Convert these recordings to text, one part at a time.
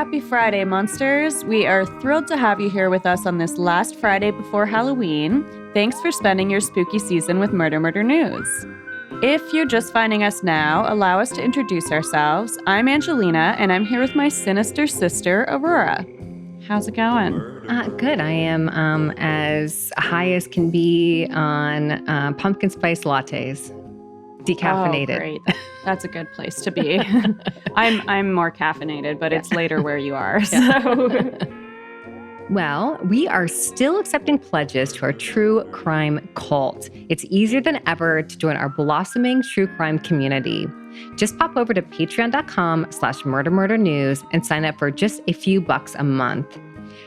Happy Friday, monsters! We are thrilled to have you here with us on this last Friday before Halloween. Thanks for spending your spooky season with MurderMurder.news. If you're just finding us now, allow us to introduce ourselves. I'm Angelina, and I'm here with my sinister sister, Aurora. How's it going? Good. I am as high as can be on pumpkin spice lattes, decaffeinated. Oh, great. That's a good place to be. I'm more caffeinated, but it's later where you are. So. Well, we are still accepting pledges to our true crime cult. It's easier than ever to join our blossoming true crime community. Just pop over to patreon.com/MurderMurder.news and sign up for just a few bucks a month.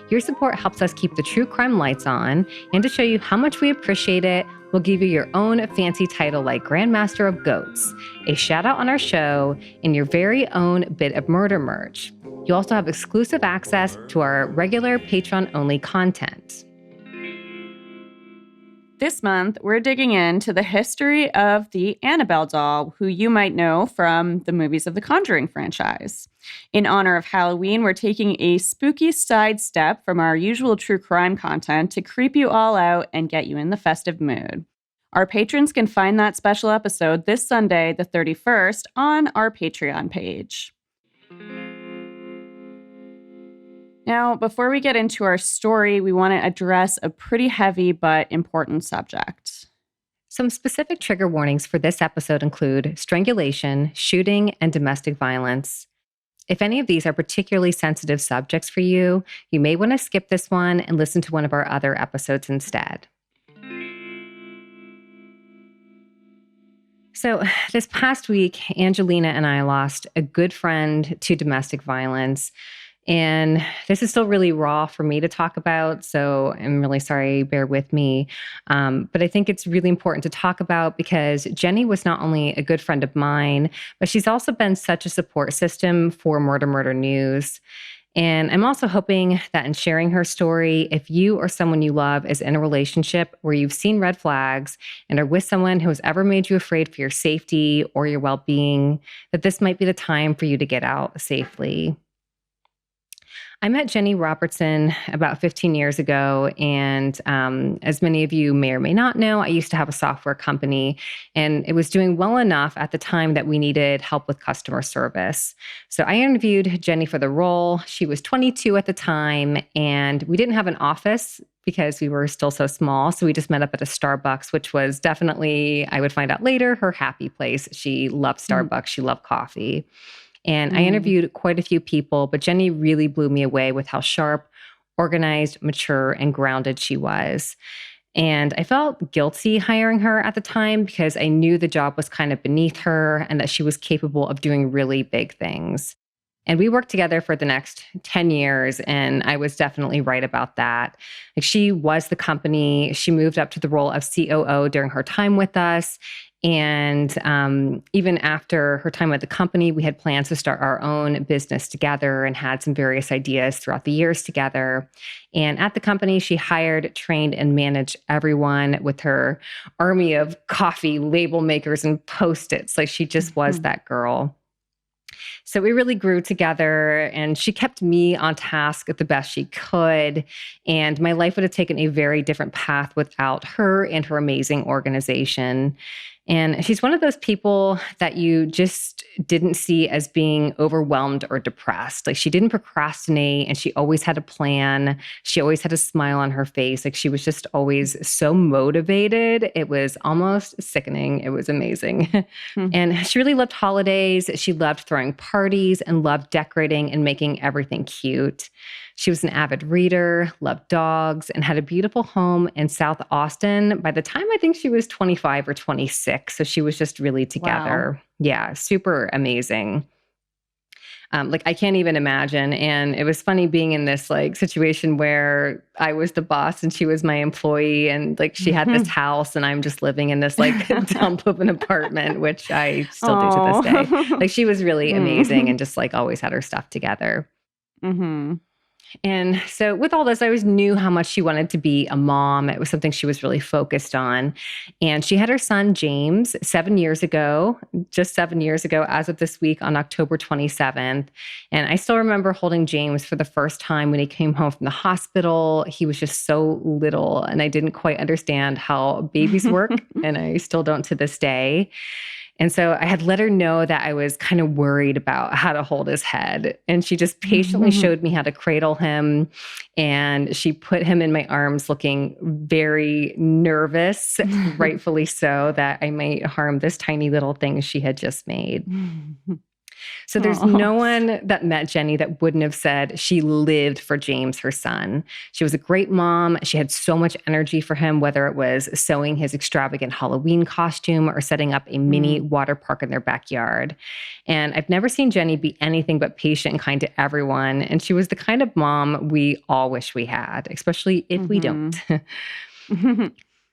Your support helps us keep the true crime lights on, and to show you how much we appreciate it, we'll give you your own fancy title like Grandmaster of Goats, a shout out on our show, and your very own bit of murder merch. You also have exclusive access to our regular Patreon-only content. This month, we're digging into the history of the Annabelle doll, who you might know from the movies of the Conjuring franchise. In honor of Halloween, we're taking a spooky sidestep from our usual true crime content to creep you all out and get you in the festive mood. Our patrons can find that special episode this Sunday, the 31st, on our Patreon page. Now, before we get into our story, we want to address a pretty heavy but important subject. Some specific trigger warnings for this episode include strangulation, shooting, and domestic violence. If any of these are particularly sensitive subjects for you, you may want to skip this one and listen to one of our other episodes instead. So this past week, Angelina and I lost a good friend to domestic violence. And this is still really raw for me to talk about, so I'm really sorry, bear with me. But I think it's really important to talk about because Jenni was not only a good friend of mine, but she's also been such a support system for MurderMurder.news. And I'm also hoping that in sharing her story, if you or someone you love is in a relationship where you've seen red flags and are with someone who has ever made you afraid for your safety or your well-being, that this might be the time for you to get out safely. I met Jenni Robertson about 15 years ago, and as many of you may or may not know, I used to have a software company, and it was doing well enough at the time that we needed help with customer service. So I interviewed Jenni for the role. She was 22 at the time, and we didn't have an office because we were still so small, so we just met up at a Starbucks, which was definitely, I would find out later, her happy place. She loved Starbucks. She loved coffee. And I interviewed quite a few people, but Jenni really blew me away with how sharp, organized, mature, and grounded she was. And I felt guilty hiring her at the time because I knew the job was kind of beneath her and that she was capable of doing really big things. And we worked together for the next 10 years, and I was definitely right about that. Like, she was the company. She moved up to the role of COO during her time with us. And even after her time with the company, we had plans to start our own business together and had some various ideas throughout the years together. And at the company, she hired, trained, and managed everyone with her army of coffee label makers and Post-its. Like, she just was that girl. So we really grew together, and she kept me on task the best she could. And my life would have taken a very different path without her and her amazing organization. And she's one of those people that you just didn't see as being overwhelmed or depressed. Like, she didn't procrastinate, and she always had a plan. She always had a smile on her face. Like, she was just always so motivated. It was almost sickening. It was amazing. And she really loved holidays. She loved throwing parties and loved decorating and making everything cute. She was an avid reader, loved dogs, and had a beautiful home in South Austin by the time I think she was 25 or 26. So she was just really together. Wow. Yeah, super amazing. I can't even imagine. And it was funny being in this situation where I was the boss and she was my employee, and she had this house and I'm just living in this dump of an apartment, which I still do to this day. She was really amazing and just always had her stuff together. And so with all this, I always knew how much she wanted to be a mom. It was something she was really focused on. And she had her son, James, 7 years ago, just 7 years ago, as of this week on October 27th. And I still remember holding James for the first time when he came home from the hospital. He was just so little, and I didn't quite understand how babies work. And I still don't to this day. And so I had let her know that I was kind of worried about how to hold his head. And she just patiently showed me how to cradle him. And she put him in my arms looking very nervous, rightfully so, that I might harm this tiny little thing she had just made. So there's no one that met Jenni that wouldn't have said she lived for James, her son. She was a great mom. She had so much energy for him, whether it was sewing his extravagant Halloween costume or setting up a mini water park in their backyard. And I've never seen Jenni be anything but patient and kind to everyone. And she was the kind of mom we all wish we had, especially if we don't.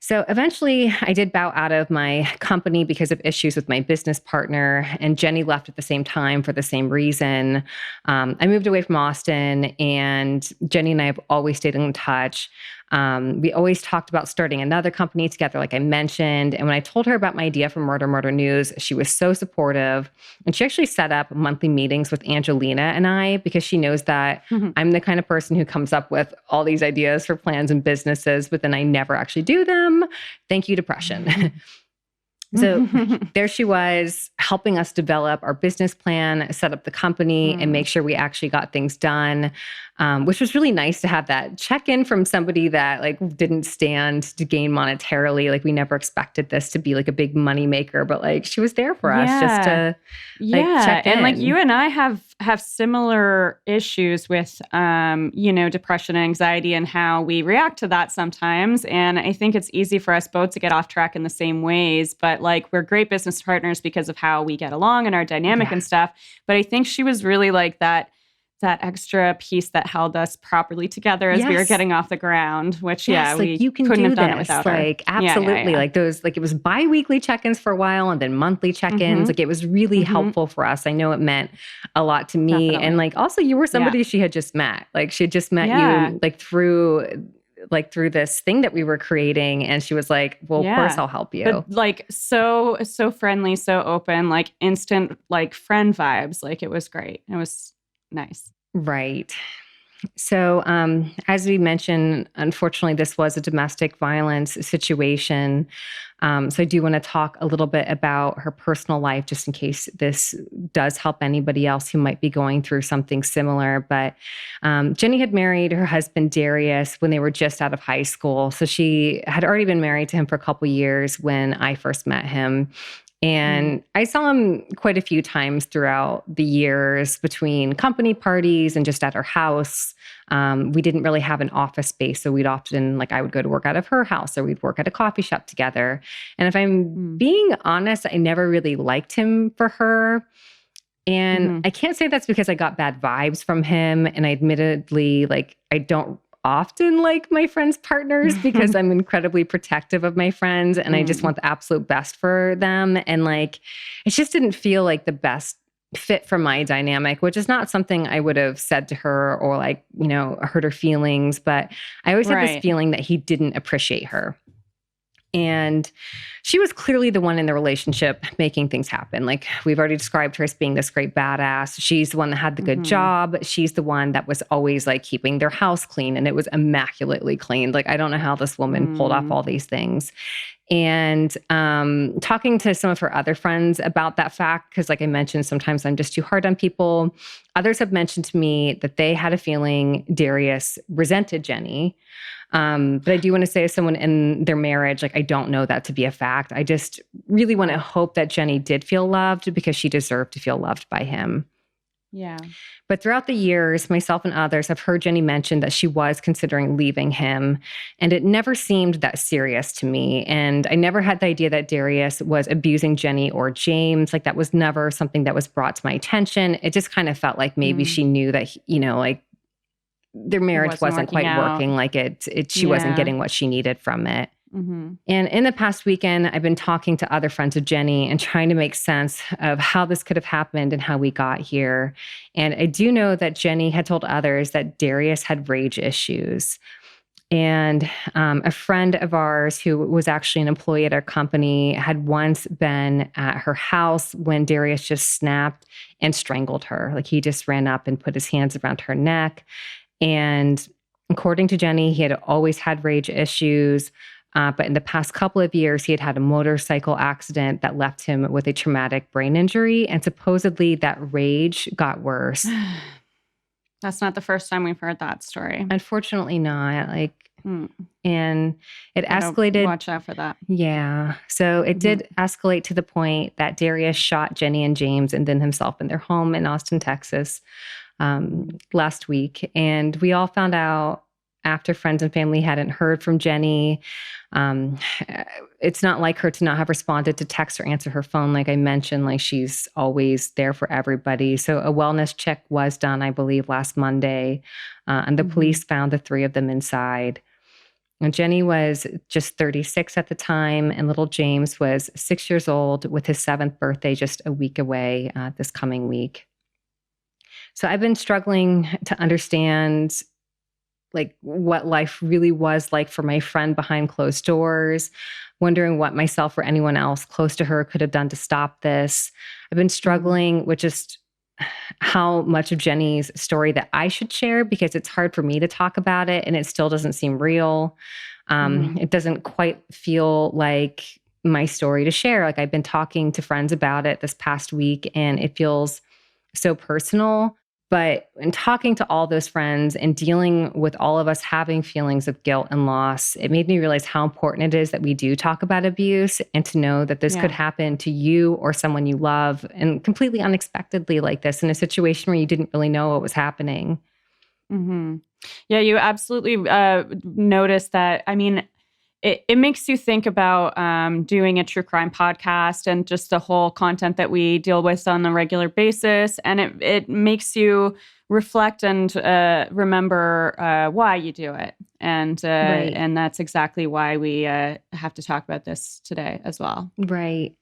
So eventually I did bow out of my company because of issues with my business partner, and Jenni left at the same time for the same reason. I moved away from Austin, and Jenni and I have always stayed in touch. We always talked about starting another company together, like I mentioned. And when I told her about my idea for Murder.news, she was so supportive. And she actually set up monthly meetings with Angelina and I, because she knows that I'm the kind of person who comes up with all these ideas for plans and businesses, but then I never actually do them. Thank you, depression. So there she was, helping us develop our business plan, set up the company, and make sure we actually got things done, which was really nice to have that check-in from somebody that like didn't stand to gain monetarily. Like we never expected this to be like a big money maker, but like she was there for us just to like check in. And like you and I have similar issues with, depression and anxiety and how we react to that sometimes. And I think it's easy for us both to get off track in the same ways, but like we're great business partners because of how we get along and our dynamic and stuff. But I think she was really like that extra piece that held us properly together as we were getting off the ground, which we you can couldn't do have done this. it without her. Like absolutely. Like those, like it was bi-weekly check-ins for a while and then monthly check-ins. Like it was really helpful for us. I know it meant a lot to me. Definitely. And like also you were somebody she had just met. Like she had just met you like through this thing that we were creating. And she was like, well, of course I'll help you. But like so friendly, so open, like instant, like friend vibes. Like it was great. It was nice. Right. So as we mentioned, unfortunately, this was a domestic violence situation. So I do want to talk a little bit about her personal life, just in case this does help anybody else who might be going through something similar. But Jenni had married her husband, Darius, when they were just out of high school. So she had already been married to him for a couple years when I first met him. And I saw him quite a few times throughout the years between company parties and just at her house. We didn't really have an office space. So we'd often, like I would go to work out of her house or we'd work at a coffee shop together. And if I'm being honest, I never really liked him for her. And I can't say that's because I got bad vibes from him. And I admittedly, like, I don't often like my friends' partners because I'm incredibly protective of my friends and I just want the absolute best for them. And like, it just didn't feel like the best fit for my dynamic, which is not something I would have said to her or like, hurt her feelings. But I always had this feeling that he didn't appreciate her. And she was clearly the one in the relationship making things happen. Like we've already described her as being this great badass. She's the one that had the good job. She's the one that was always like keeping their house clean and it was immaculately cleaned. Like I don't know how this woman pulled off all these things. And talking to some of her other friends about that fact, because like I mentioned, sometimes I'm just too hard on people. Others have mentioned to me that they had a feeling Darius resented Jenni. But I do want to say as someone in their marriage, like I don't know that to be a fact. I just really want to hope that Jenni did feel loved because she deserved to feel loved by him. Yeah. But throughout the years, myself and others have heard Jenni mention that she was considering leaving him. And it never seemed that serious to me. And I never had the idea that Darius was abusing Jenni or James. Like that was never something that was brought to my attention. It just kind of felt like maybe she knew that, like, their marriage wasn't quite working. Like she wasn't getting what she needed from it. Mm-hmm. And in the past weekend, I've been talking to other friends of Jenni and trying to make sense of how this could have happened and how we got here. And I do know that Jenni had told others that Darius had rage issues. And a friend of ours who was actually an employee at our company had once been at her house when Darius just snapped and strangled her. Like he just ran up and put his hands around her neck. And according to Jenni, he had always had rage issues. But in the past couple of years, he had had a motorcycle accident that left him with a traumatic brain injury. And supposedly that rage got worse. That's not the first time we've heard that story. Unfortunately not. And it escalated. Watch out for that. Yeah. So it did escalate to the point that Darius shot Jenni and James and then himself in their home in Austin, Texas, last week. And we all found out after friends and family hadn't heard from Jenni. It's not like her to not have responded to text or answer her phone. Like I mentioned, like she's always there for everybody. So a wellness check was done, I believe, last Monday. And the police found the three of them inside. And Jenni was just 36 at the time, and little James was 6 years old with his 7th birthday just a week away this coming week. So I've been struggling to understand like what life really was like for my friend behind closed doors, wondering what myself or anyone else close to her could have done to stop this. I've been struggling with just how much of Jenni's story that I should share because it's hard for me to talk about it and it still doesn't seem real. It doesn't quite feel like my story to share. Like I've been talking to friends about it this past week and it feels so personal. But in talking to all those friends and dealing with all of us having feelings of guilt and loss, it made me realize how important it is that we do talk about abuse and to know that this could happen to you or someone you love and completely unexpectedly like this in a situation where you didn't really know what was happening. Yeah, you absolutely noticed that. I mean, it makes you think about doing a true crime podcast and just the whole content that we deal with on a regular basis. And it makes you reflect and remember why you do it. And and that's exactly why we have to talk about this today as well. Right.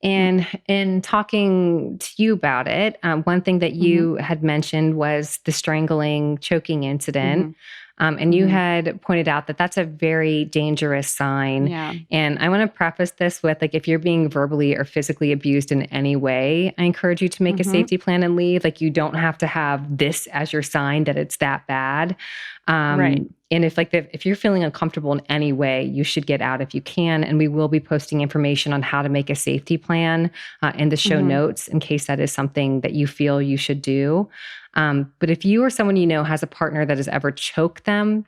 And in talking to you about it, one thing that you had mentioned was the strangling, choking incident. And you had pointed out that that's a very dangerous sign. Yeah. And I want to preface this with, like, if you're being verbally or physically abused in any way, I encourage you to make a safety plan and leave. Like, you don't have to have this as your sign that it's that bad. Right. And if you're feeling uncomfortable in any way, you should get out if you can. And we will be posting information on how to make a safety plan in the show notes in case that is something that you feel you should do. But if you or someone you know has a partner that has ever choked them,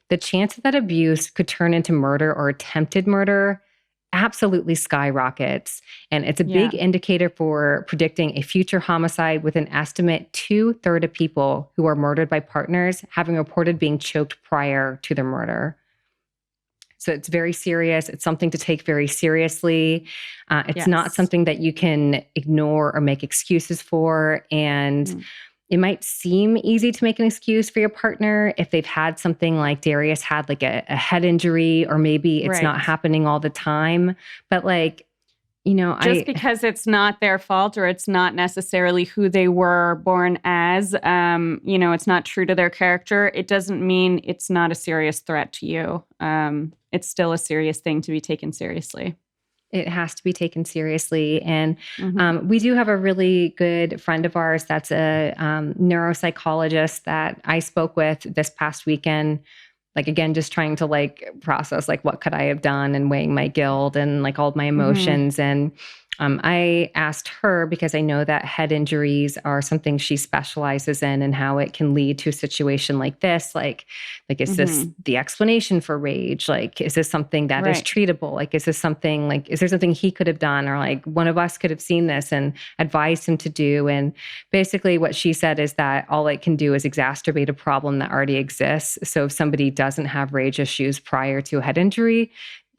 the chance that abuse could turn into murder or attempted murder absolutely skyrockets. And it's a big indicator for predicting a future homicide, with an estimate 2/3 of people who are murdered by partners having reported being choked prior to their murder. So it's very serious. It's something to take very seriously. It's not something that you can ignore or make excuses for. And it might seem easy to make an excuse for your partner if they've had something like Darius had, like a head injury, or maybe it's not happening all the time. But just because it's not their fault or it's not necessarily who they were born as, it's not true to their character, it doesn't mean it's not a serious threat to you. It's still a serious thing to be taken seriously. It has to be taken seriously. And we do have a really good friend of ours that's a neuropsychologist that I spoke with this past weekend. Like, again, just trying to process what could I have done, and weighing my guilt and all of my emotions. And I asked her, because I know that head injuries are something she specializes in, and how it can lead to a situation like this. Is this the explanation for rage? Is this something that is treatable? Is this something is there something he could have done, or one of us could have seen this and advised him to do? And basically what she said is that all it can do is exacerbate a problem that already exists. So if somebody doesn't have rage issues prior to a head injury,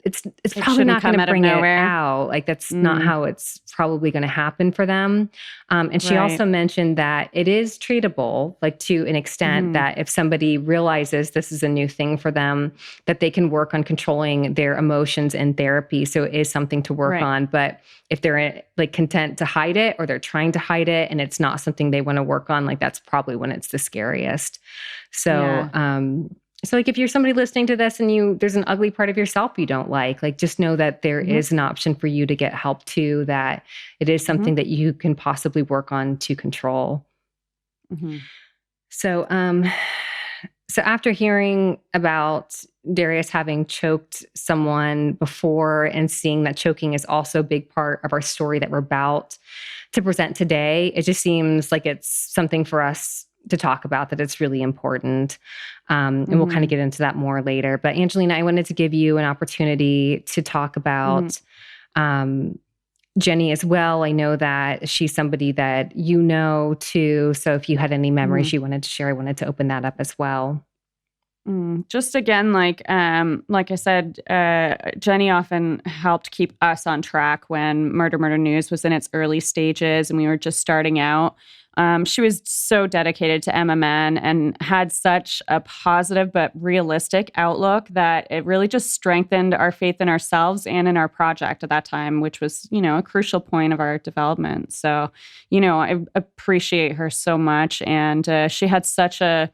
it's probably shouldn't not going come to out of bring it nowhere. out. Like that's not how it's probably going to happen for them. And she also mentioned that it is treatable, like to an extent that if somebody realizes this is a new thing for them, that they can work on controlling their emotions in therapy. So it is something to work on. But if they're like content to hide it, or they're trying to hide it and it's not something they want to work on, like that's probably when it's the scariest. So, so like if you're somebody listening to this and there's an ugly part of yourself you don't like just know that there is an option for you to get help too, that it is something that you can possibly work on to control. So, so after hearing about Darius having choked someone before and seeing that choking is also a big part of our story that we're about to present today, it just seems like it's something for us to talk about, that it's really important. And we'll kind of get into that more later. But Angelina, I wanted to give you an opportunity to talk about Jenni as well. I know that she's somebody that you know too. So if you had any memories you wanted to share, I wanted to open that up as well. Just again, like I said, Jenni often helped keep us on track when MurderMurder.news was in its early stages and we were just starting out. She was so dedicated to MMN and had such a positive but realistic outlook that it really just strengthened our faith in ourselves and in our project at that time, which was, a crucial point of our development. So, I appreciate her so much. And she had such a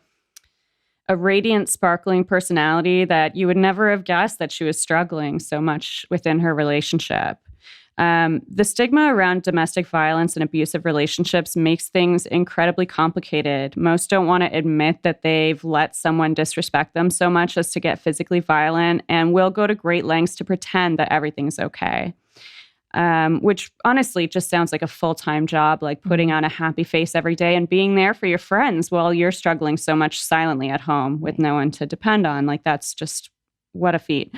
radiant, sparkling personality that you would never have guessed that she was struggling so much within her relationship. The stigma around domestic violence and abusive relationships makes things incredibly complicated. Most don't want to admit that they've let someone disrespect them so much as to get physically violent and will go to great lengths to pretend that everything's okay. Which honestly just sounds like a full-time job, like putting on a happy face every day and being there for your friends while you're struggling so much silently at home with no one to depend on. Like that's just, what a feat.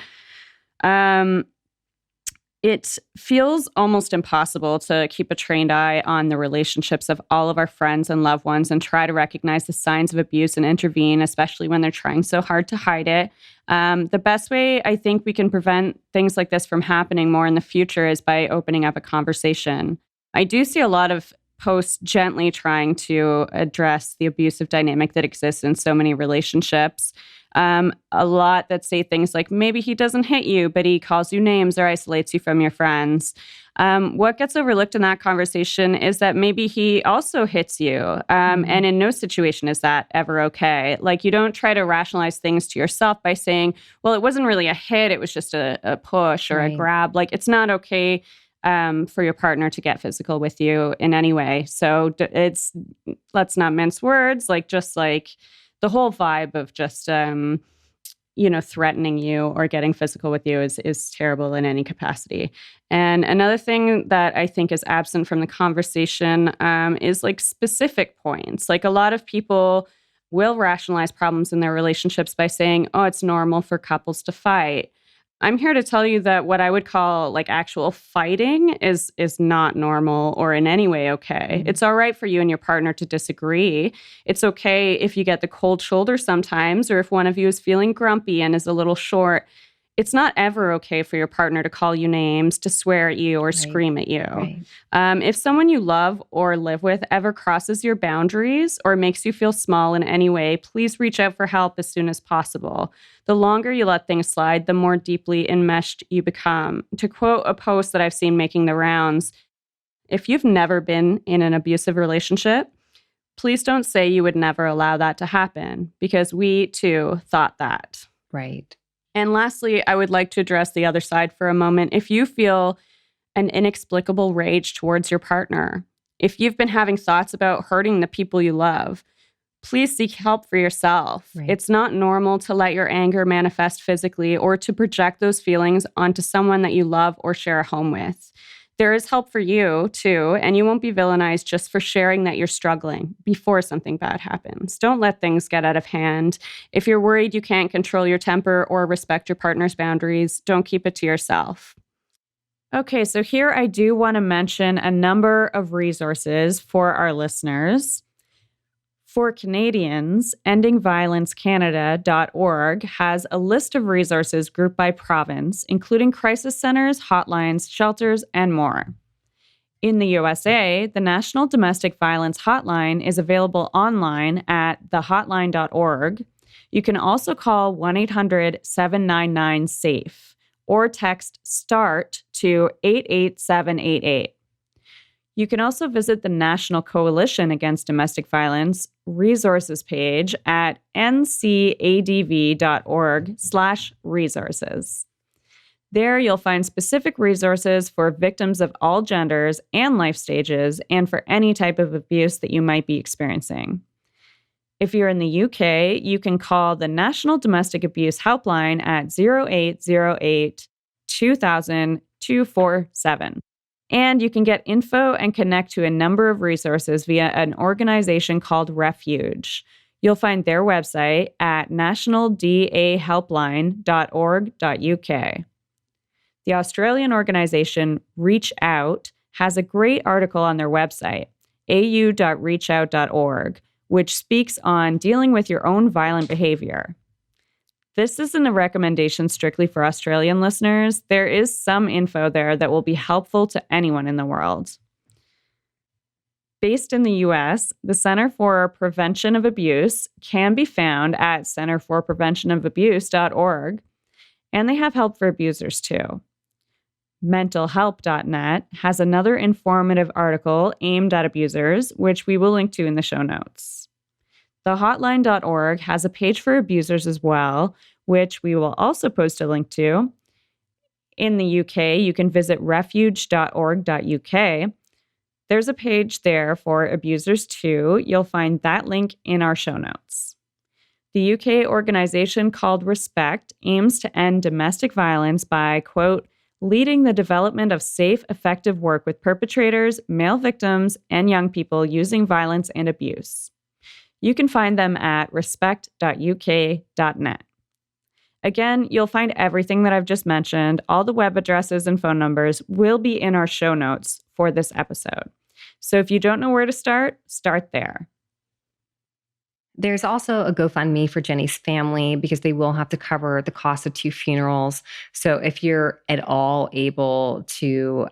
It feels almost impossible to keep a trained eye on the relationships of all of our friends and loved ones and try to recognize the signs of abuse and intervene, especially when they're trying so hard to hide it. The best way I think we can prevent things like this from happening more in the future is by opening up a conversation. I do see a lot of posts gently trying to address the abusive dynamic that exists in so many relationships. A lot that say things like, maybe he doesn't hit you, but he calls you names or isolates you from your friends. What gets overlooked in that conversation is that maybe he also hits you. And in no situation is that ever okay. Like you don't try to rationalize things to yourself by saying, well, it wasn't really a hit. It was just a push or a grab. Like it's not okay for your partner to get physical with you in any way. So let's not mince words. Like just like the whole vibe of just, threatening you or getting physical with you is terrible in any capacity. And another thing that I think is absent from the conversation is like specific points. Like a lot of people will rationalize problems in their relationships by saying, oh, it's normal for couples to fight. I'm here to tell you that what I would call like actual fighting is not normal or in any way okay. It's all right for you and your partner to disagree. It's okay if you get the cold shoulder sometimes, or if one of you is feeling grumpy and is a little short. It's not ever okay for your partner to call you names, to swear at you, or scream at you. If someone you love or live with ever crosses your boundaries or makes you feel small in any way, please reach out for help as soon as possible. The longer you let things slide, the more deeply enmeshed you become. To quote a post that I've seen making the rounds, if you've never been in an abusive relationship, please don't say you would never allow that to happen, because we too thought that. Right. And lastly, I would like to address the other side for a moment. If you feel an inexplicable rage towards your partner, if you've been having thoughts about hurting the people you love, please seek help for yourself. It's not normal to let your anger manifest physically or to project those feelings onto someone that you love or share a home with. There is help for you, too, and you won't be villainized just for sharing that you're struggling before something bad happens. Don't let things get out of hand. If you're worried you can't control your temper or respect your partner's boundaries, don't keep it to yourself. Okay, so here I do want to mention a number of resources for our listeners. For Canadians, endingviolencecanada.org has a list of resources grouped by province, including crisis centers, hotlines, shelters, and more. In the USA, the National Domestic Violence Hotline is available online at thehotline.org. You can also call 1-800-799-SAFE or text START to 88788. You can also visit the National Coalition Against Domestic Violence resources page at ncadv.org/resources. There, you'll find specific resources for victims of all genders and life stages and for any type of abuse that you might be experiencing. If you're in the UK, you can call the National Domestic Abuse Helpline at 0808 2000 247. And you can get info and connect to a number of resources via an organization called Refuge. You'll find their website at nationaldahelpline.org.uk. The Australian organization Reach Out has a great article on their website, au.reachout.org, which speaks on dealing with your own violent behavior. This isn't a recommendation strictly for Australian listeners. There is some info there that will be helpful to anyone in the world. Based in the US, the Center for Prevention of Abuse can be found at centerforpreventionofabuse.org, and they have help for abusers too. Mentalhelp.net has another informative article aimed at abusers, which we will link to in the show notes. Thehotline.org has a page for abusers as well, which we will also post a link to. In the UK, you can visit refuge.org.uk. There's a page there for abusers too. You'll find that link in our show notes. The UK organization called Respect aims to end domestic violence by, quote, leading the development of safe, effective work with perpetrators, male victims, and young people using violence and abuse. You can find them at respect.uk.net. Again, you'll find everything that I've just mentioned. All the web addresses and phone numbers will be in our show notes for this episode. So if you don't know where to start there. There's also a GoFundMe for Jenni's family because they will have to cover the cost of 2 funerals. So if you're at all able to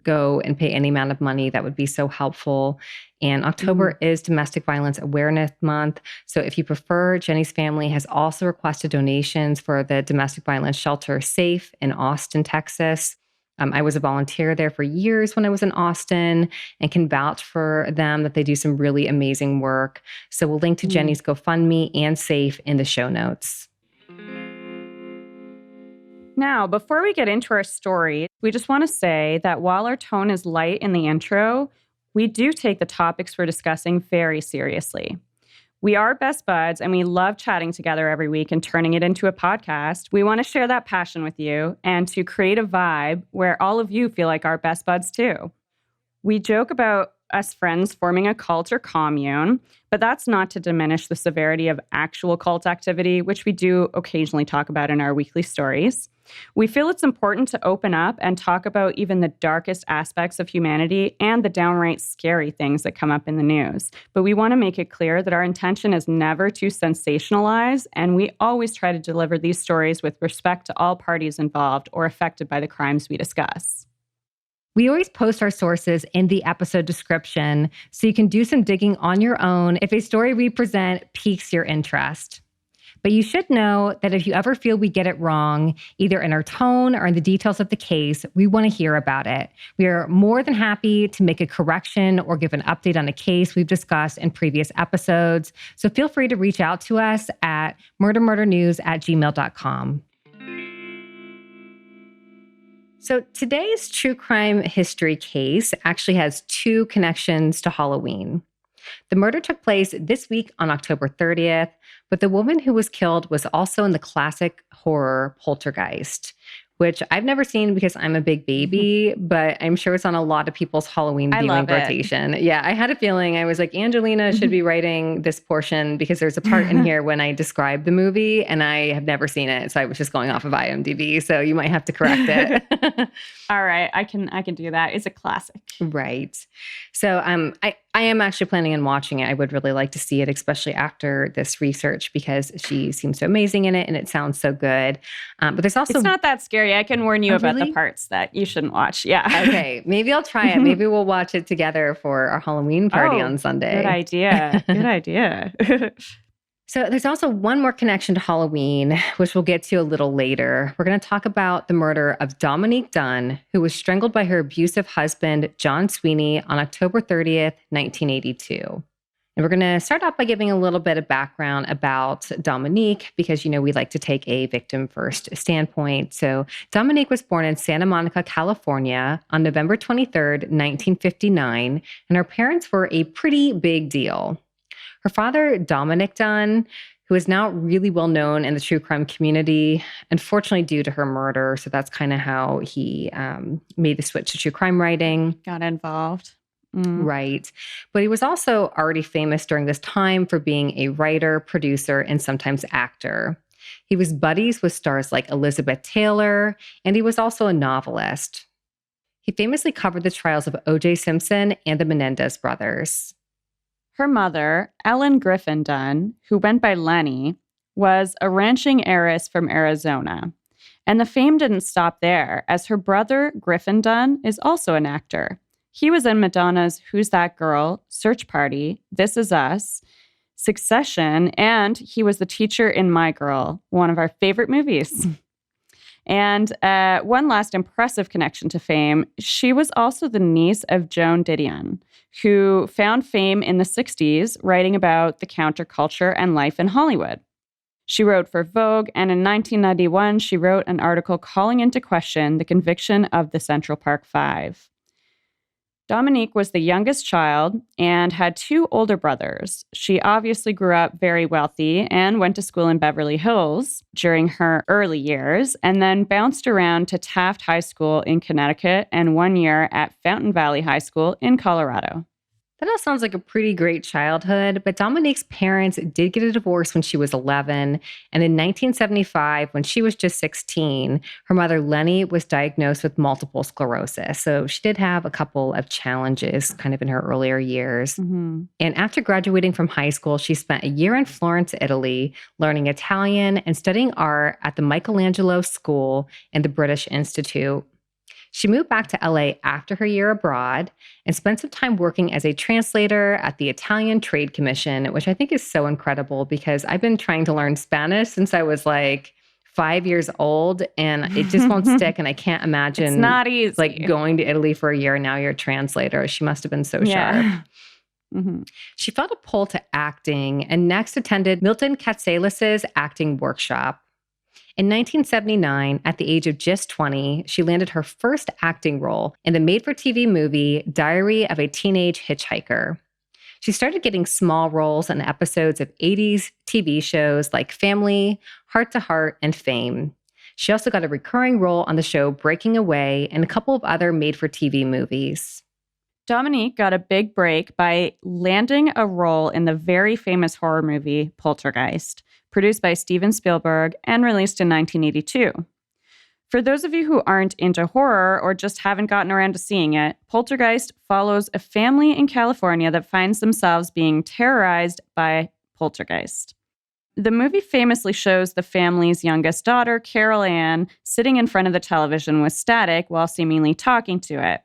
go and pay any amount of money, that would be so helpful. And October is Domestic Violence Awareness Month. So if you prefer, Jenni's family has also requested donations for the domestic violence shelter SAFE in Austin, Texas. I was a volunteer there for years when I was in Austin and can vouch for them that they do some really amazing work. So we'll link to Jenni's GoFundMe and SAFE in the show notes. Now, before we get into our story, we just want to say that while our tone is light in the intro, we do take the topics we're discussing very seriously. We are best buds and we love chatting together every week and turning it into a podcast. We want to share that passion with you and to create a vibe where all of you feel like our best buds too. We joke about us friends forming a cult or commune, but that's not to diminish the severity of actual cult activity, which we do occasionally talk about in our weekly stories. We feel it's important to open up and talk about even the darkest aspects of humanity and the downright scary things that come up in the news. But we want to make it clear that our intention is never to sensationalize, and we always try to deliver these stories with respect to all parties involved or affected by the crimes we discuss. We always post our sources in the episode description, so you can do some digging on your own if a story we present piques your interest. But you should know that if you ever feel we get it wrong, either in our tone or in the details of the case, we want to hear about it. We are more than happy to make a correction or give an update on a case we've discussed in previous episodes. So feel free to reach out to us at MurderMurder.news@gmail.com. So today's true crime history case actually has 2 connections to Halloween. The murder took place this week on October 30th, but the woman who was killed was also in the classic horror Poltergeist. which I've never seen because I'm a big baby, but I'm sure it's on a lot of people's Halloween viewing rotation. Yeah, I had a feeling. I was like, Angelina should be writing this portion because there's a part in here when I describe the movie and I have never seen it. So I was just going off of IMDb. So you might have to correct it. All right, I can do that. It's a classic. Right. So I am actually planning on watching it. I would really like to see it, especially after this research, because she seems so amazing in it and it sounds so good. But there's also... It's not that scary. I can warn you about the parts that you shouldn't watch. Yeah. Okay. Maybe I'll try it. Maybe we'll watch it together for our Halloween party on Sunday. Good idea. Good idea. So there's also one more connection to Halloween, which we'll get to a little later. We're going to talk about the murder of Dominique Dunne, who was strangled by her abusive husband, John Sweeney, on October 30th, 1982. And we're going to start off by giving a little bit of background about Dominique, because, we like to take a victim first standpoint. So Dominique was born in Santa Monica, California on November 23rd, 1959, and her parents were a pretty big deal. Her father, Dominick Dunne, who is now really well known in the true crime community, unfortunately due to her murder. So that's kind of how he made the switch to true crime writing. Got involved. Right. But he was also already famous during this time for being a writer, producer, and sometimes actor. He was buddies with stars like Elizabeth Taylor, and he was also a novelist. He famously covered the trials of O.J. Simpson and the Menendez brothers. Her mother, Ellen Griffin Dunne, who went by Lenny, was a ranching heiress from Arizona. And the fame didn't stop there, as her brother, Griffin Dunne, is also an actor. He was in Madonna's Who's That Girl, Search Party, This Is Us, Succession, and he was the teacher in My Girl, one of our favorite movies. And one last impressive connection to fame, she was also the niece of Joan Didion, who found fame in the 60s writing about the counterculture and life in Hollywood. She wrote for Vogue, and in 1991, she wrote an article calling into question the conviction of the Central Park Five. Dominique was the youngest child and had two older brothers. She obviously grew up very wealthy and went to school in Beverly Hills during her early years, and then bounced around to Taft High School in Connecticut and 1 year at Fountain Valley High School in Colorado. That all sounds like a pretty great childhood, but Dominique's parents did get a divorce when she was 11, and in 1975, when she was just 16, her mother, Lenny, was diagnosed with multiple sclerosis. So she did have a couple of challenges kind of in her earlier years. And after graduating from high school, she spent a year in Florence, Italy, learning Italian and studying art at the Michelangelo School and the British Institute. She moved back to LA after her year abroad and spent some time working as a translator at the Italian Trade Commission, which I think is so incredible because I've been trying to learn Spanish since I was like 5 years old and it just won't stick. And I can't imagine it's not easy. Like going to Italy for a year and now you're a translator. She must have been so sharp. She felt a pull to acting and next attended Milton Katselis's acting workshop. In 1979, at the age of just 20, she landed her first acting role in the made-for-TV movie Diary of a Teenage Hitchhiker. She started getting small roles in episodes of 80s TV shows like Family, Heart to Heart, and Fame. She also got a recurring role on the show Breaking Away and a couple of other made-for-TV movies. Dominique got a big break by landing a role in the very famous horror movie Poltergeist, produced by Steven Spielberg and released in 1982. For those of you who aren't into horror or just haven't gotten around to seeing it, Poltergeist follows a family in California that finds themselves being terrorized by poltergeist. The movie famously shows the family's youngest daughter, Carol Ann, sitting in front of the television with static while seemingly talking to it.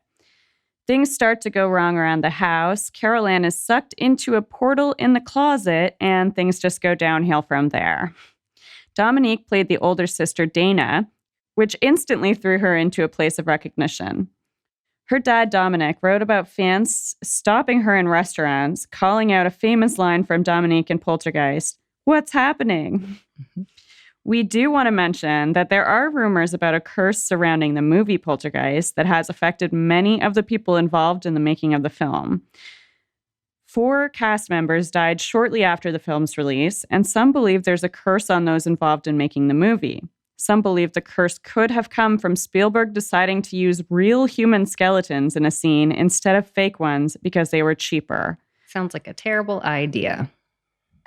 Things start to go wrong around the house. Carol Ann is sucked into a portal in the closet, and things just go downhill from there. Dominique played the older sister, Dana, which instantly threw her into a place of recognition. Her dad, Dominic, wrote about fans stopping her in restaurants, calling out a famous line from Dominique in Poltergeist, "What's happening?" We do want to mention that there are rumors about a curse surrounding the movie Poltergeist that has affected many of the people involved in the making of the film. 4 cast members died shortly after the film's release, and some believe there's a curse on those involved in making the movie. Some believe the curse could have come from Spielberg deciding to use real human skeletons in a scene instead of fake ones because they were cheaper. Sounds like a terrible idea.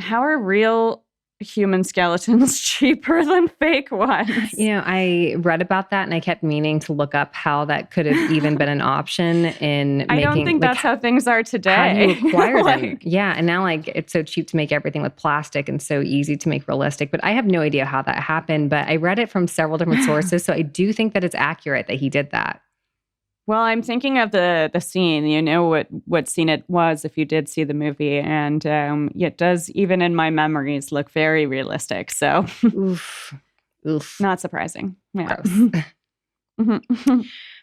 How are real human skeletons cheaper than fake ones? I read about that and I kept meaning to look up how that could have even been an option in making. I don't think that's how things are today. How do you acquire them? Yeah. And now it's so cheap to make everything with plastic and so easy to make realistic. But I have no idea how that happened. But I read it from several different sources. So I do think that it's accurate that he did that. Well, I'm thinking of the scene. You know what scene it was if you did see the movie. And it does, even in my memories, look very realistic. So Oof. Not surprising. Yeah.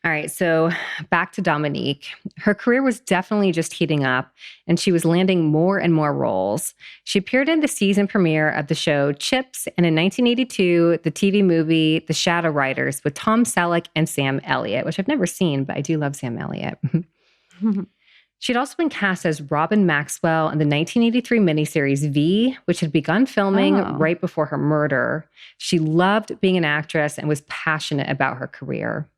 All right. So back to Dominique. Her career was definitely just heating up, and she was landing more and more roles. She appeared in the season premiere of the show Chips, and in 1982, the TV movie The Shadow Riders with Tom Selleck and Sam Elliott, which I've never seen, but I do love Sam Elliott. She'd also been cast as Robin Maxwell in the 1983 miniseries V, which had begun filming right before her murder. She loved being an actress and was passionate about her career.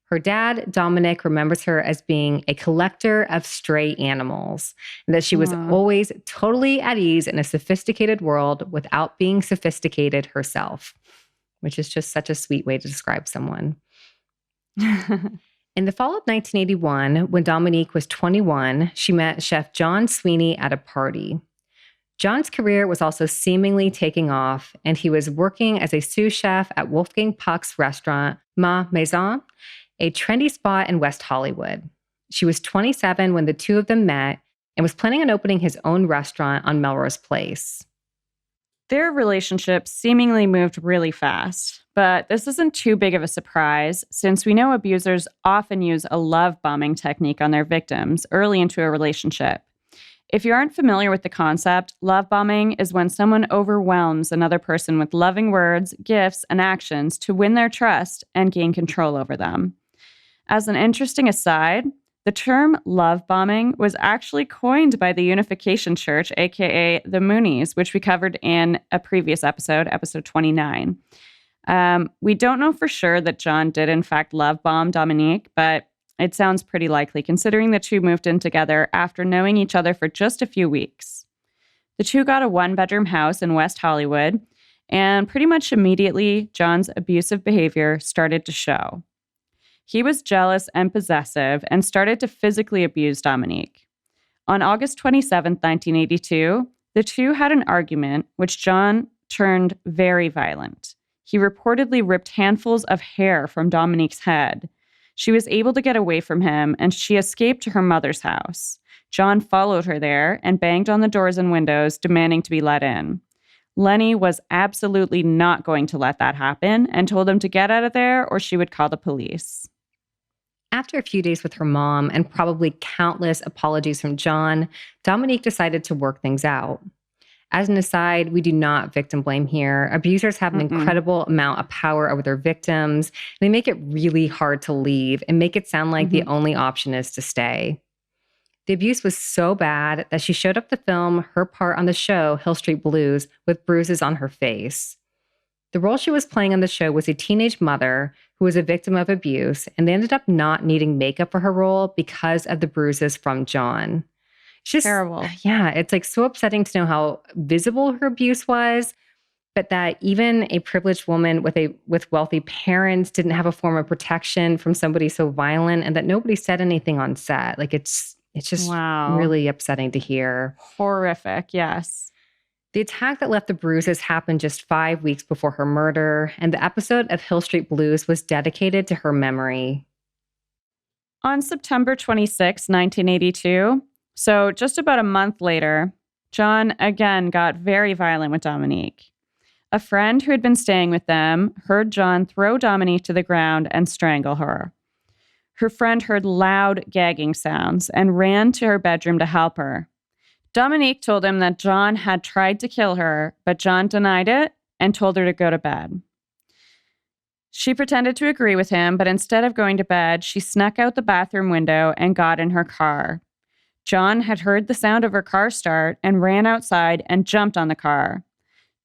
Her dad, Dominic, remembers her as being a collector of stray animals, and that she was always totally at ease in a sophisticated world without being sophisticated herself, which is just such a sweet way to describe someone. In the fall of 1981, when Dominique was 21, she met Chef John Sweeney at a party. John's career was also seemingly taking off, and he was working as a sous chef at Wolfgang Puck's restaurant, Ma Maison, a trendy spot in West Hollywood. She was 27 when the two of them met and was planning on opening his own restaurant on Melrose Place. Their relationship seemingly moved really fast, but this isn't too big of a surprise since we know abusers often use a love bombing technique on their victims early into a relationship. If you aren't familiar with the concept, love bombing is when someone overwhelms another person with loving words, gifts, and actions to win their trust and gain control over them. As an interesting aside, the term love bombing was actually coined by the Unification Church, aka the Moonies, which we covered in a previous episode, episode 29. We don't know for sure that John did in fact love bomb Dominique, but it sounds pretty likely considering the two moved in together after knowing each other for just a few weeks. The two got a one-bedroom house in West Hollywood, and pretty much immediately, John's abusive behavior started to show. He was jealous and possessive and started to physically abuse Dominique. On August 27, 1982, the two had an argument, which John turned very violent. He reportedly ripped handfuls of hair from Dominique's head. She was able to get away from him, and she escaped to her mother's house. John followed her there and banged on the doors and windows, demanding to be let in. Lenny was absolutely not going to let that happen and told him to get out of there or she would call the police. After a few days with her mom and probably countless apologies from John, Dominique decided to work things out. As an aside, we do not victim blame here. Abusers have an incredible amount of power over their victims. They make it really hard to leave and make it sound like the only option is to stay. The abuse was so bad that she showed up to film her part on the show, Hill Street Blues, with bruises on her face. The role she was playing on the show was a teenage mother who was a victim of abuse, and they ended up not needing makeup for her role because of the bruises from John. It's just terrible. Yeah, it's like so upsetting to know how visible her abuse was, but that even a privileged woman with wealthy parents didn't have a form of protection from somebody so violent, and that nobody said anything on set. Like it's just really upsetting to hear. Horrific, yes. The attack that left the bruises happened just 5 weeks before her murder, and the episode of Hill Street Blues was dedicated to her memory. On September 26, 1982, so just about a month later, John again got very violent with Dominique. A friend who had been staying with them heard John throw Dominique to the ground and strangle her. Her friend heard loud gagging sounds and ran to her bedroom to help her. Dominique told him that John had tried to kill her, but John denied it and told her to go to bed. She pretended to agree with him, but instead of going to bed, she snuck out the bathroom window and got in her car. John had heard the sound of her car start and ran outside and jumped on the car.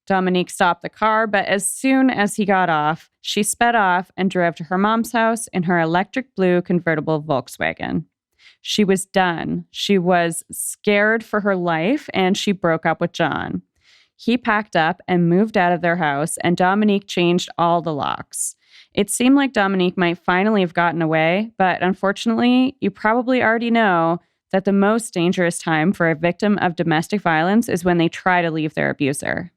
Dominique stopped the car, but as soon as he got off, she sped off and drove to her mom's house in her electric blue convertible Volkswagen. She was done. She was scared for her life, and she broke up with John. He packed up and moved out of their house, and Dominique changed all the locks. It seemed like Dominique might finally have gotten away, but unfortunately, you probably already know that the most dangerous time for a victim of domestic violence is when they try to leave their abuser.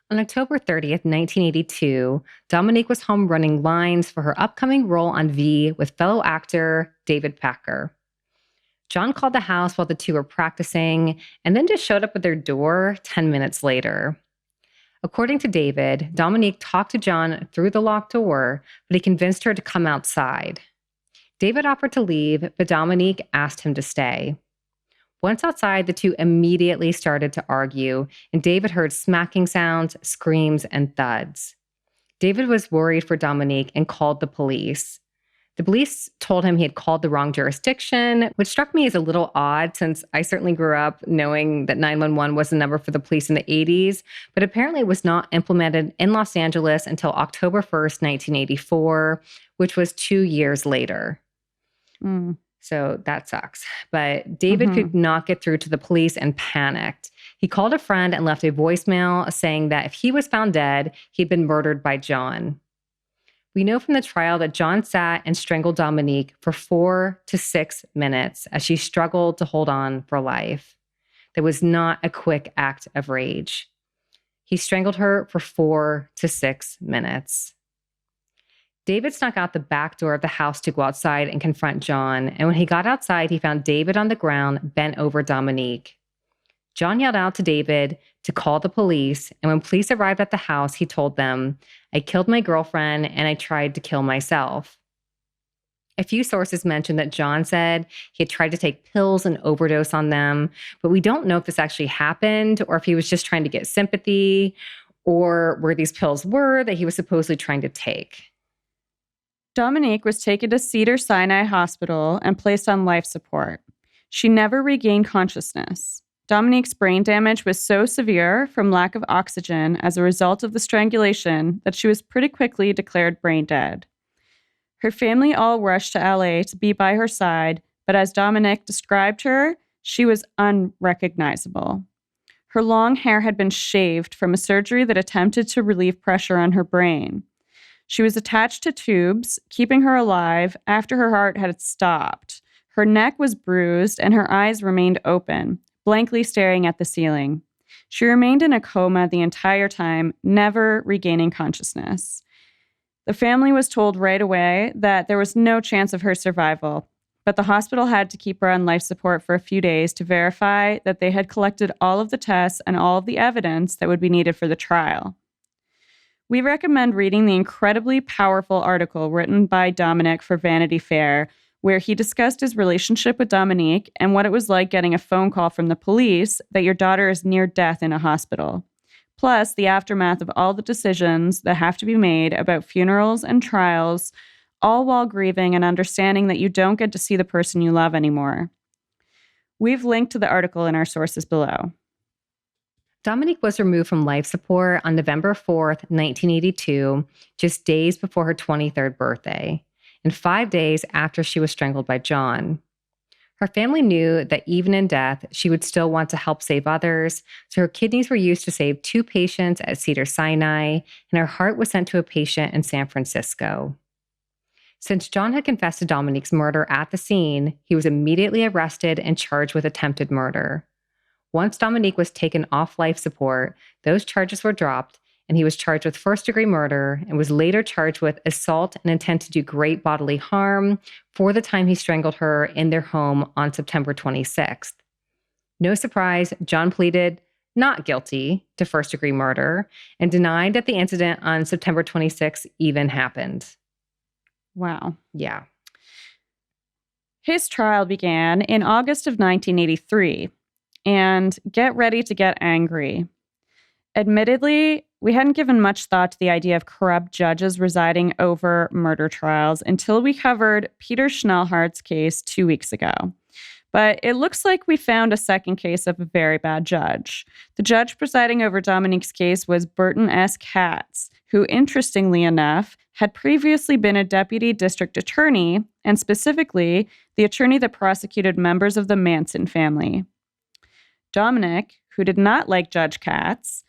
On October 30th, 1982, Dominique was home running lines for her upcoming role on V with fellow actor David Packer. John called the house while the two were practicing and then just showed up at their door 10 minutes later. According to David, Dominique talked to John through the locked door, but he convinced her to come outside. David offered to leave, but Dominique asked him to stay. Once outside, the two immediately started to argue, and David heard smacking sounds, screams, and thuds. David was worried for Dominique and called the police. The police told him he had called the wrong jurisdiction, which struck me as a little odd since I certainly grew up knowing that 911 was the number for the police in the 80s, but apparently it was not implemented in Los Angeles until October 1st, 1984, which was 2 years later. So that sucks. But David could not get through to the police and panicked. He called a friend and left a voicemail saying that if he was found dead, he'd been murdered by John. We know from the trial that John sat and strangled Dominique for 4 to 6 minutes as she struggled to hold on for life. That was not a quick act of rage. He strangled her for 4 to 6 minutes. David snuck out the back door of the house to go outside and confront John, and when he got outside, he found David on the ground, bent over Dominique. John yelled out to David to call the police, and when police arrived at the house, he told them, "I killed my girlfriend and I tried to kill myself." A few sources mentioned that John said he had tried to take pills and overdose on them, but we don't know if this actually happened or if he was just trying to get sympathy or where these pills were that he was supposedly trying to take. Dominique was taken to Cedars-Sinai Hospital and placed on life support. She never regained consciousness. Dominique's brain damage was so severe from lack of oxygen as a result of the strangulation that she was pretty quickly declared brain dead. Her family all rushed to LA to be by her side, but as Dominique described her, she was unrecognizable. Her long hair had been shaved from a surgery that attempted to relieve pressure on her brain. She was attached to tubes, keeping her alive after her heart had stopped. Her neck was bruised and her eyes remained open, blankly staring at the ceiling. She remained in a coma the entire time, never regaining consciousness. The family was told right away that there was no chance of her survival, but the hospital had to keep her on life support for a few days to verify that they had collected all of the tests and all of the evidence that would be needed for the trial. We recommend reading the incredibly powerful article written by Dominic for Vanity Fair, where he discussed his relationship with Dominique and what it was like getting a phone call from the police that your daughter is near death in a hospital. Plus, the aftermath of all the decisions that have to be made about funerals and trials, all while grieving and understanding that you don't get to see the person you love anymore. We've linked to the article in our sources below. Dominique was removed from life support on November 4th, 1982, just days before her 23rd birthday, and 5 days after she was strangled by John. Her family knew that even in death, she would still want to help save others, so her kidneys were used to save 2 patients at Cedars-Sinai, and her heart was sent to a patient in San Francisco. Since John had confessed to Dominique's murder at the scene, he was immediately arrested and charged with attempted murder. Once Dominique was taken off life support, those charges were dropped, and he was charged with first-degree murder and was later charged with assault and intent to do great bodily harm for the time he strangled her in their home on September 26th. No surprise, John pleaded not guilty to first-degree murder and denied that the incident on September 26th even happened. Wow. Yeah. His trial began in August of 1983. And get ready to get angry. Admittedly, we hadn't given much thought to the idea of corrupt judges residing over murder trials until we covered Peter Schnellhardt's case 2 weeks ago. But it looks like we found a second case of a very bad judge. The judge presiding over Dominique's case was Burton S. Katz, who, interestingly enough, had previously been a deputy district attorney, and specifically the attorney that prosecuted members of the Manson family. Dominick, who did not like Judge Katz,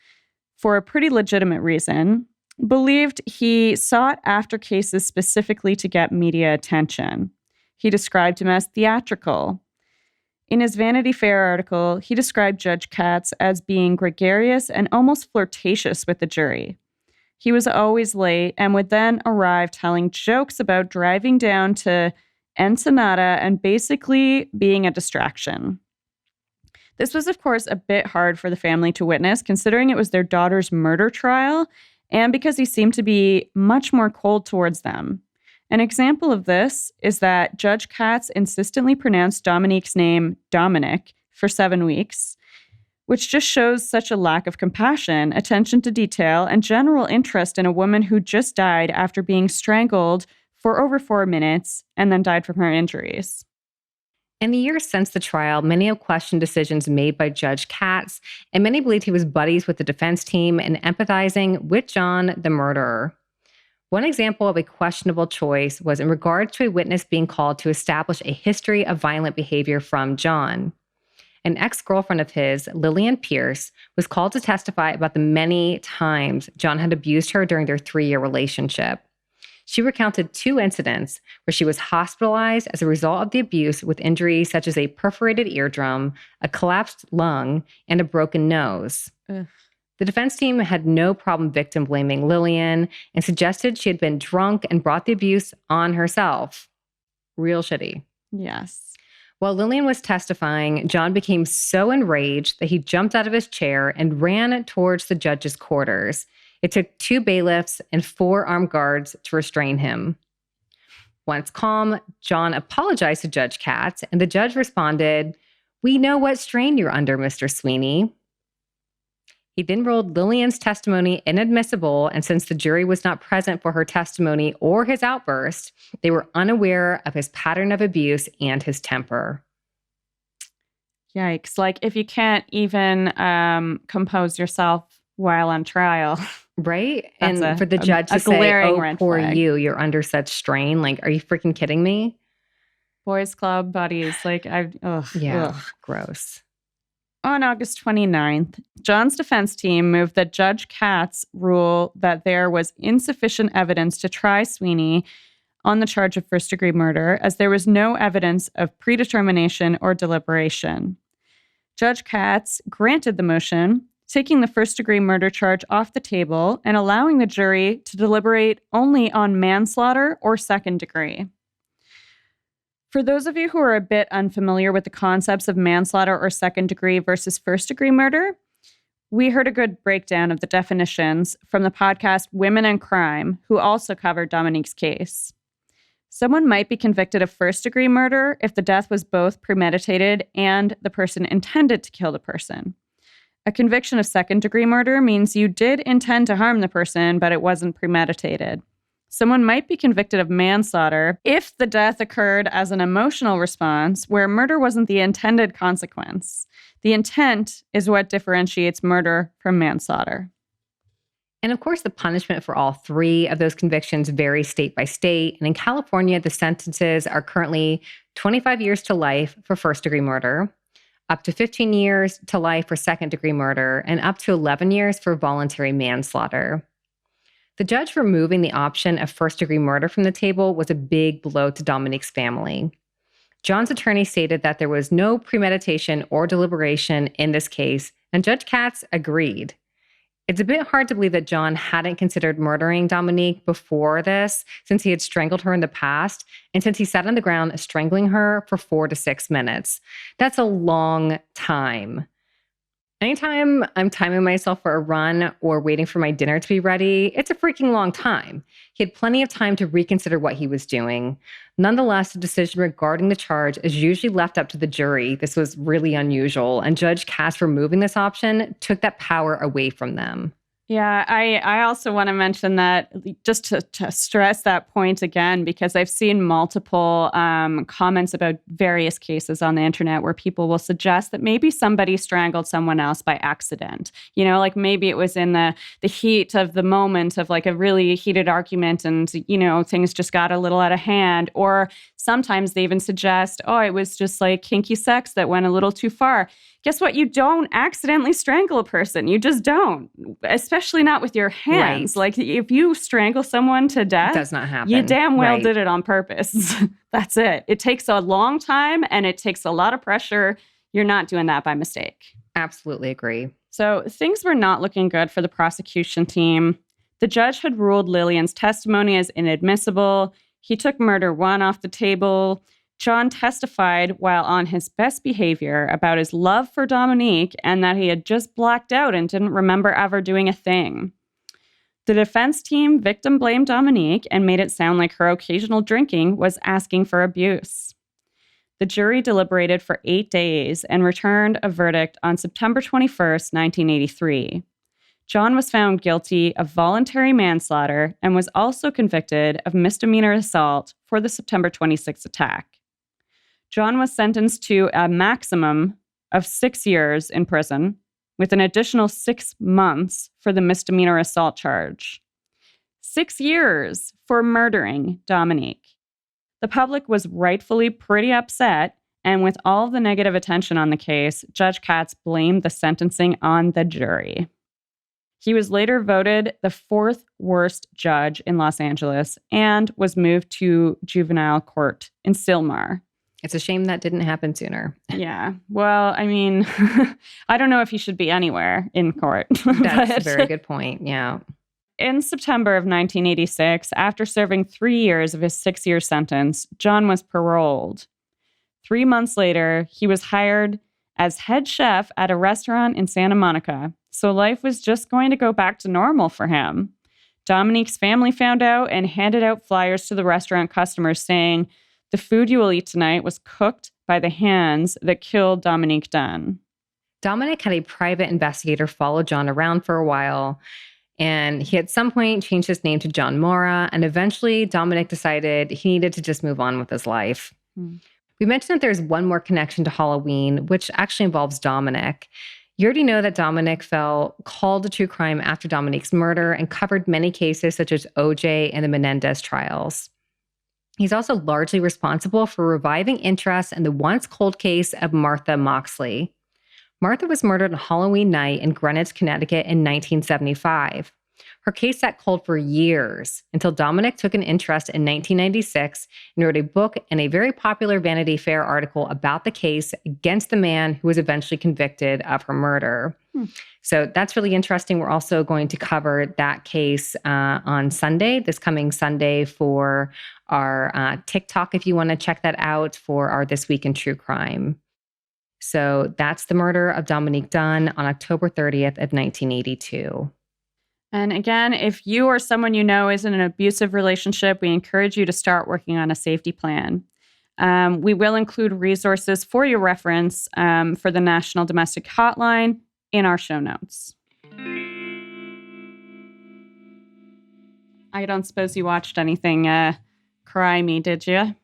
for a pretty legitimate reason, believed he sought after cases specifically to get media attention. He described him as theatrical. In his Vanity Fair article, he described Judge Katz as being gregarious and almost flirtatious with the jury. He was always late and would then arrive telling jokes about driving down to Ensenada and basically being a distraction. This was, of course, a bit hard for the family to witness, considering it was their daughter's murder trial, and because he seemed to be much more cold towards them. An example of this is that Judge Katz insistently pronounced Dominique's name Dominick for 7 weeks, which just shows such a lack of compassion, attention to detail, and general interest in a woman who just died after being strangled for over 4 minutes and then died from her injuries. In the years since the trial, many have questioned decisions made by Judge Katz, and many believed he was buddies with the defense team and empathizing with John, the murderer. One example of a questionable choice was in regards to a witness being called to establish a history of violent behavior from John. An ex-girlfriend of his, Lillian Pierce, was called to testify about the many times John had abused her during their 3-year relationship. She recounted 2 incidents where she was hospitalized as a result of the abuse with injuries such as a perforated eardrum, a collapsed lung, and a broken nose. Ugh. The defense team had no problem victim blaming Lillian and suggested she had been drunk and brought the abuse on herself. Real shitty. Yes. While Lillian was testifying, John became so enraged that he jumped out of his chair and ran towards the judge's quarters. It took 2 bailiffs and 4 armed guards to restrain him. Once calm, John apologized to Judge Katz, and the judge responded, "We know what strain you're under, Mr. Sweeney." He then ruled Lillian's testimony inadmissible, and since the jury was not present for her testimony or his outburst, they were unaware of his pattern of abuse and his temper. Yikes. Like, if you can't even compose yourself while on trial. Right? That's and for the judge to say, "Oh, poor flag. you're under such strain." Like, are you freaking kidding me? Boys Club buddies. Like, Gross. On August 29th, John's defense team moved that Judge Katz rule that there was insufficient evidence to try Sweeney on the charge of first-degree murder, as there was no evidence of predetermination or deliberation. Judge Katz granted the motion, taking the first-degree murder charge off the table and allowing the jury to deliberate only on manslaughter or second degree. For those of you who are a bit unfamiliar with the concepts of manslaughter or second degree versus first-degree murder, we heard a good breakdown of the definitions from the podcast Women and Crime, who also covered Dominique's case. Someone might be convicted of first-degree murder if the death was both premeditated and the person intended to kill the person. A conviction of second-degree murder means you did intend to harm the person, but it wasn't premeditated. Someone might be convicted of manslaughter if the death occurred as an emotional response where murder wasn't the intended consequence. The intent is what differentiates murder from manslaughter. And of course, the punishment for all 3 of those convictions vary state by state. And in California, the sentences are currently 25 years to life for first-degree murder, up to 15 years to life for second-degree murder, and up to 11 years for voluntary manslaughter. The judge removing the option of first-degree murder from the table was a big blow to Dominique's family. John's attorney stated that there was no premeditation or deliberation in this case, and Judge Katz agreed. It's a bit hard to believe that John hadn't considered murdering Dominique before this, since he had strangled her in the past, and since he sat on the ground strangling her for 4 to 6 minutes. That's a long time. Anytime I'm timing myself for a run or waiting for my dinner to be ready, it's a freaking long time. He had plenty of time to reconsider what he was doing. Nonetheless, the decision regarding the charge is usually left up to the jury. This was really unusual, and Judge Katz removing this option took that power away from them. Yeah, I also want to mention that just to stress that point again, because I've seen multiple comments about various cases on the internet where people will suggest that maybe somebody strangled someone else by accident. You know, like maybe it was in the heat of the moment of like a really heated argument and, you know, things just got a little out of hand. Or sometimes they even suggest, oh, it was just like kinky sex that went a little too far. Guess what? You don't accidentally strangle a person. You just don't, especially not with your hands. Right. Like if you strangle someone to death, It does not happen. you damn well Right. did it on purpose. That's it. It takes a long time and it takes a lot of pressure. You're not doing that by mistake. Absolutely agree. So things were not looking good for the prosecution team. The judge had ruled Lillian's testimony as inadmissible. He took murder one off the table. John testified while on his best behavior about his love for Dominique and that he had just blacked out and didn't remember ever doing a thing. The defense team victim blamed Dominique and made it sound like her occasional drinking was asking for abuse. The jury deliberated for 8 days and returned a verdict on September 21st, 1983. John was found guilty of voluntary manslaughter and was also convicted of misdemeanor assault for the September 26th attack. John was sentenced to a maximum of 6 years in prison, with an additional 6 months for the misdemeanor assault charge. 6 years for murdering Dominique. The public was rightfully pretty upset, and with all the negative attention on the case, Judge Katz blamed the sentencing on the jury. He was later voted the 4th worst judge in Los Angeles and was moved to juvenile court in Sylmar. It's a shame that didn't happen sooner. Yeah. Well, I mean, I don't know if he should be anywhere in court. That's a very good point. Yeah. In September of 1986, after serving 3 years of his 6-year sentence, John was paroled. 3 months later, he was hired as head chef at a restaurant in Santa Monica, so life was just going to go back to normal for him. Dominique's family found out and handed out flyers to the restaurant customers saying, "The food you will eat tonight was cooked by the hands that killed Dominique Dunne." Dominic had a private investigator follow John around for a while, and he at some point changed his name to John Mora, and eventually Dominic decided he needed to just move on with his life. We mentioned that there's one more connection to Halloween, which actually involves Dominic. You already know that Dominic felt called to true crime after Dominique's murder and covered many cases such as OJ and the Menendez trials. He's also largely responsible for reviving interest in the once cold case of Martha Moxley. Martha was murdered on Halloween night in Greenwich, Connecticut in 1975. Her case sat cold for years until Dominic took an interest in 1996 and wrote a book and a very popular Vanity Fair article about the case against the man who was eventually convicted of her murder. So that's really interesting. We're also going to cover that case on Sunday, this coming Sunday, for our TikTok, if you want to check that out, for our This Week in True Crime. So that's the murder of Dominique Dunne on October 30th of 1982. And again, if you or someone you know is in an abusive relationship, we encourage you to start working on a safety plan. We will include resources for your reference for the National Domestic Hotline in our show notes. I don't suppose you watched anything crimey, did you?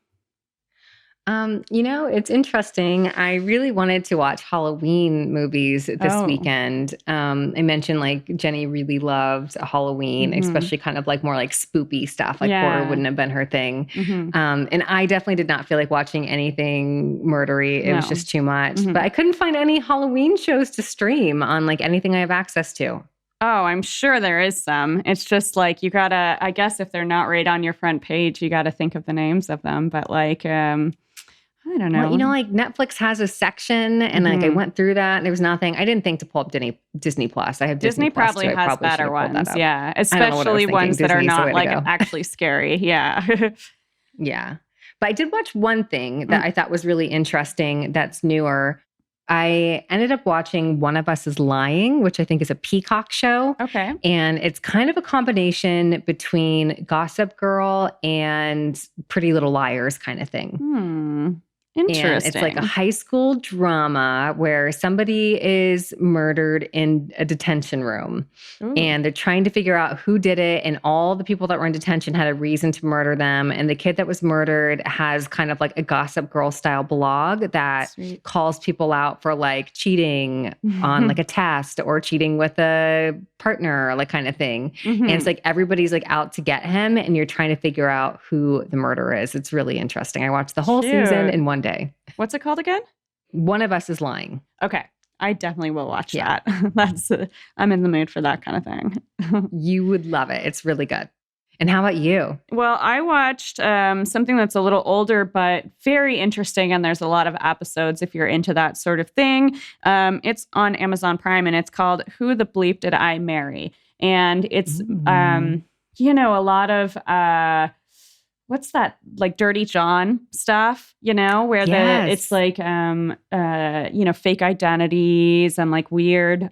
It's interesting. I really wanted to watch Halloween movies this weekend. I mentioned like Jenny really loved Halloween, especially kind of like more like spoopy stuff. Like horror wouldn't have been her thing. And I definitely did not feel like watching anything murdery. It was just too much. But I couldn't find any Halloween shows to stream on like anything I have access to. Oh, I'm sure there is some. It's just like you gotta, I guess if they're not right on your front page, you gotta think of the names of them. But like, I don't know. Well, like Netflix has a section and like I went through that and there was nothing. I didn't think to pull up Disney Plus. I have Disney Plus probably too. has better ones. Yeah. Especially ones that are not like actually scary. Yeah. Yeah. But I did watch one thing that I thought was really interesting that's newer. I ended up watching One of Us is Lying, which I think is a Peacock show. Okay. And it's kind of a combination between Gossip Girl and Pretty Little Liars kind of thing. Interesting. And it's like a high school drama where somebody is murdered in a detention room. Ooh. And they're trying to figure out who did it. And all the people that were in detention had a reason to murder them. And the kid that was murdered has kind of like a Gossip Girl style blog that Sweet. calls people out for like cheating on like a test or cheating with a partner, like kind of thing. And it's like everybody's like out to get him and you're trying to figure out who the murderer is. It's really interesting. I watched the whole season in one day. What's it called again? One of Us is Lying. Okay. I definitely will watch that. I'm in the mood for that kind of thing. You would love it. It's really good. And how about you? Well, I watched something that's a little older, but very interesting. And there's a lot of episodes if you're into that sort of thing. It's on Amazon Prime and it's called Who the Bleep Did I Marry? And it's, a lot of... what's that, like Dirty John stuff, where it's like, fake identities and like weird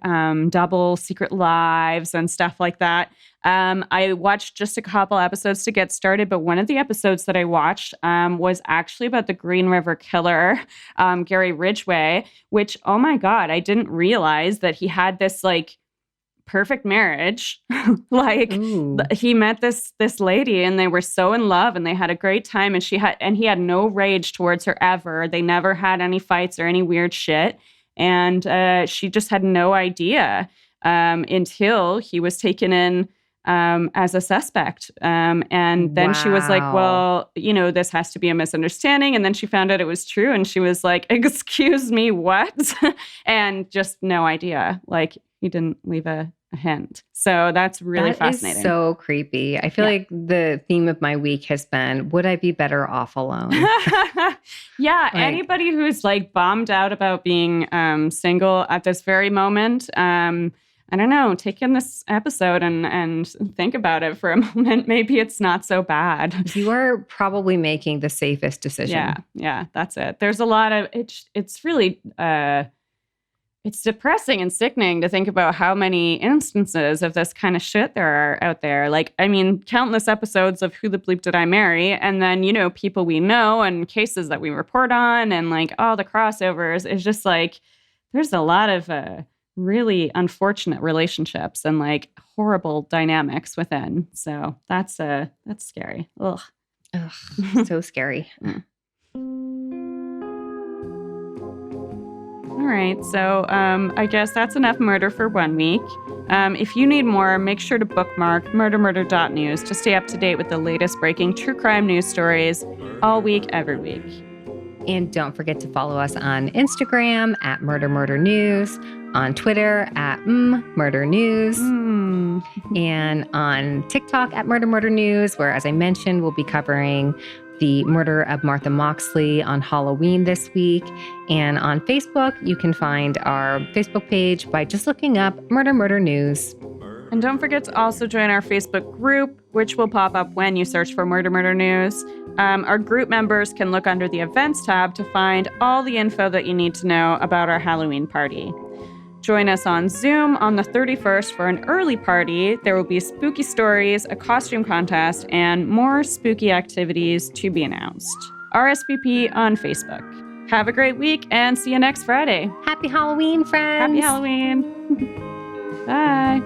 double secret lives and stuff like that. I watched just a couple episodes to get started, but one of the episodes that I watched was actually about the Green River Killer, Gary Ridgway, which, oh my God, I didn't realize that he had this like perfect marriage. He met this lady and they were so in love and they had a great time and he had no rage towards her ever. They never had any fights or any weird shit. And she just had no idea until he was taken in as a suspect. And then she was like, well, this has to be a misunderstanding. And then she found out it was true. And she was like, excuse me, what? And just no idea. Like he didn't leave a hint. So that's really fascinating. Is so creepy. I feel like the theme of my week has been, would I be better off alone? Anybody who's like bummed out about being single at this very moment, I don't know, take in this episode and think about it for a moment. Maybe it's not so bad. You are probably making the safest decision. Yeah, that's it. There's a lot of, it's really, it's depressing and sickening to think about how many instances of this kind of shit there are out there. Like, I mean, countless episodes of Who the Bleep Did I Marry? And then, people we know and cases that we report on and like all the crossovers. It's just like, there's a lot of really unfortunate relationships and like horrible dynamics within. So that's scary. Ugh, so scary. All right, so I guess that's enough murder for 1 week. If you need more, make sure to bookmark MurderMurder.news to stay up to date with the latest breaking true crime news stories all week, every week. And don't forget to follow us on Instagram at MurderMurder.news, on Twitter at MurderNews, and on TikTok at MurderMurder.news, where, as I mentioned, we'll be covering the murder of Martha Moxley on Halloween this week. And on Facebook, you can find our Facebook page by just looking up Murder News. And don't forget to also join our Facebook group, which will pop up when you search for Murder News. Our group members can look under the events tab to find all the info that you need to know about our Halloween party. Join us on Zoom on the 31st for an early party. There will be spooky stories, a costume contest, and more spooky activities to be announced. RSVP on Facebook. Have a great week and see you next Friday. Happy Halloween, friends. Happy Halloween. Bye.